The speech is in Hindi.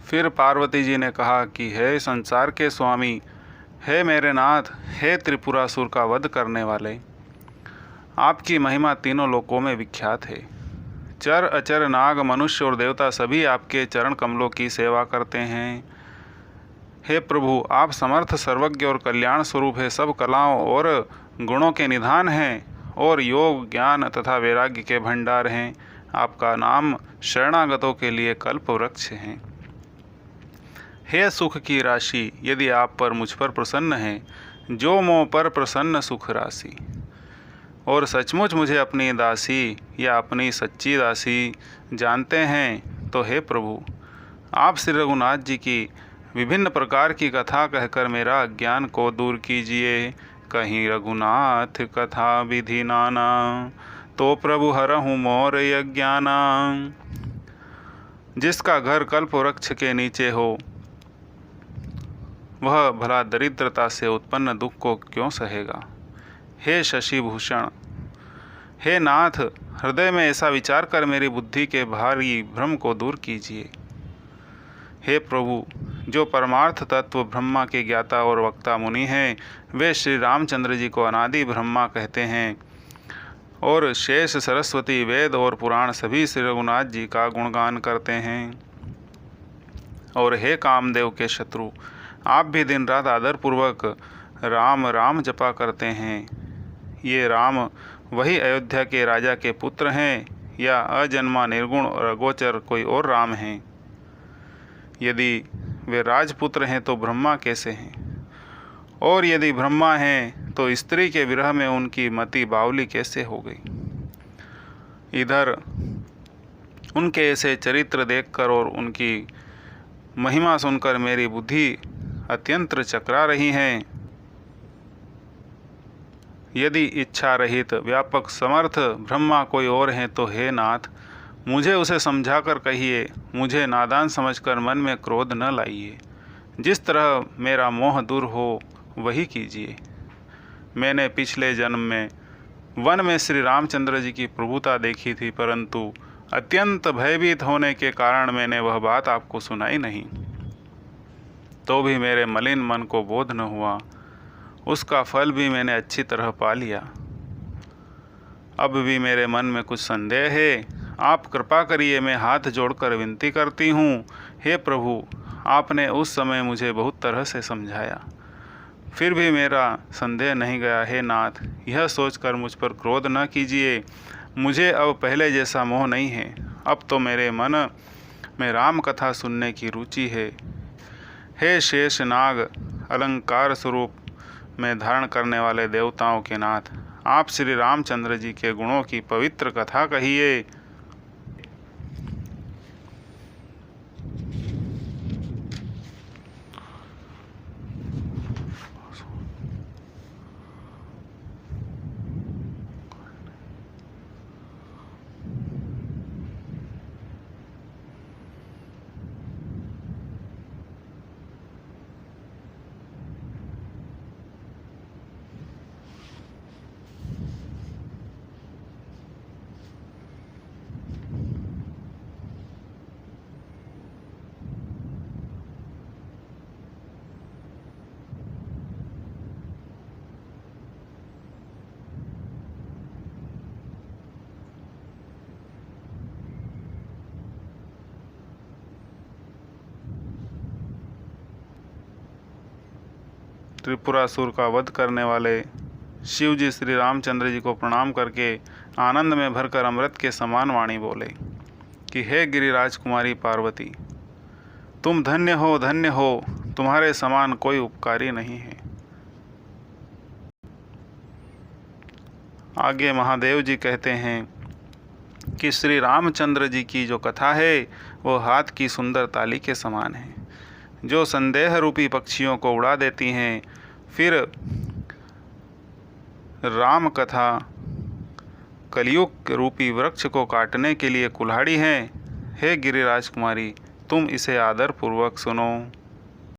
फिर पार्वती जी ने कहा कि हे संसार के स्वामी, हे मेरे नाथ, हे त्रिपुरासुर का वध करने वाले, आपकी महिमा तीनों लोकों में विख्यात है। चर अचर नाग मनुष्य और देवता सभी आपके चरण कमलों की सेवा करते हैं। हे प्रभु, आप समर्थ, सर्वज्ञ और कल्याण स्वरूप है, सब कलाओं और गुणों के निधान हैं और योग, ज्ञान तथा वैराग्य के भंडार हैं। आपका नाम शरणागतों के लिए कल्प वृक्ष है। हे सुख की राशि, यदि आप पर मुझ पर प्रसन्न हैं, जो मोह पर प्रसन्न सुख राशि, और सचमुच मुझे अपनी दासी या अपनी सच्ची दासी जानते हैं, तो हे प्रभु, आप श्री रघुनाथ जी की विभिन्न प्रकार की कथा कहकर मेरा अज्ञान को दूर कीजिए। कहीं रघुनाथ कथा विधि नाना, तो प्रभु हरहु मोर अज्ञाना। जिसका घर कल्प वृक्ष के नीचे हो, वह भला दरिद्रता से उत्पन्न दुख को क्यों सहेगा। हे शशिभूषण, हे नाथ, हृदय में ऐसा विचार कर मेरी बुद्धि के भारी भ्रम को दूर कीजिए। हे प्रभु, जो परमार्थ तत्व ब्रह्मा के ज्ञाता और वक्ता मुनि हैं, वे श्री रामचंद्र जी को अनादि ब्रह्मा कहते हैं, और शेष, सरस्वती, वेद और पुराण सभी श्री रघुनाथ जी का गुणगान करते हैं। और हे कामदेव के शत्रु, आप भी दिन रात आदरपूर्वक राम राम जपा करते हैं। ये राम वही अयोध्या के राजा के पुत्र हैं या अजन्मा, निर्गुण और अगोचर कोई और राम हैं? यदि वे राजपुत्र हैं तो ब्रह्मा कैसे हैं? और यदि ब्रह्मा हैं तो स्त्री के विरह में उनकी मति बावली कैसे हो गई। इधर उनके ऐसे चरित्र देखकर और उनकी महिमा सुनकर मेरी बुद्धि अत्यंत चकरा रही है। यदि इच्छा रहित व्यापक समर्थ ब्रह्मा कोई और हैं तो हे नाथ, मुझे उसे समझाकर कहिए, मुझे नादान समझकर मन में क्रोध न लाइए। जिस तरह मेरा मोह दूर हो वही कीजिए। मैंने पिछले जन्म में वन में श्री रामचंद्र जी की प्रभुता देखी थी, परंतु अत्यंत भयभीत होने के कारण मैंने वह बात आपको सुनाई नहीं। तो भी मेरे मलिन मन को बोध न हुआ, उसका फल भी मैंने अच्छी तरह पा लिया। अब भी मेरे मन में कुछ संदेह है, आप कृपा करिए, मैं हाथ जोड़कर विनती करती हूँ। हे प्रभु, आपने उस समय मुझे बहुत तरह से समझाया, फिर भी मेरा संदेह नहीं गया। हे नाथ, यह सोचकर मुझ पर क्रोध न कीजिए। मुझे अब पहले जैसा मोह नहीं है। अब तो मेरे मन में राम कथा सुनने की रुचि है। हे शेष नाग, अलंकार स्वरूप में धारण करने वाले देवताओं के नाथ, आप श्री रामचंद्र जी के गुणों की पवित्र कथा कहिए। त्रिपुरासुर का वध करने वाले शिव जी श्री रामचंद्र जी को प्रणाम करके आनंद में भरकर अमृत के समान वाणी बोले कि हे गिरिराज कुमारी पार्वती, तुम धन्य हो, धन्य हो, तुम्हारे समान कोई उपकारी नहीं है। आगे महादेव जी कहते हैं कि श्री रामचंद्र जी की जो कथा है वो हाथ की सुंदर ताली के समान है, जो संदेह रूपी पक्षियों को उड़ा देती हैं। फिर राम कथा कलयुग रूपी वृक्ष को काटने के लिए कुल्हाड़ी है। हे गिरिराज कुमारी, तुम इसे आदर पूर्वक सुनो।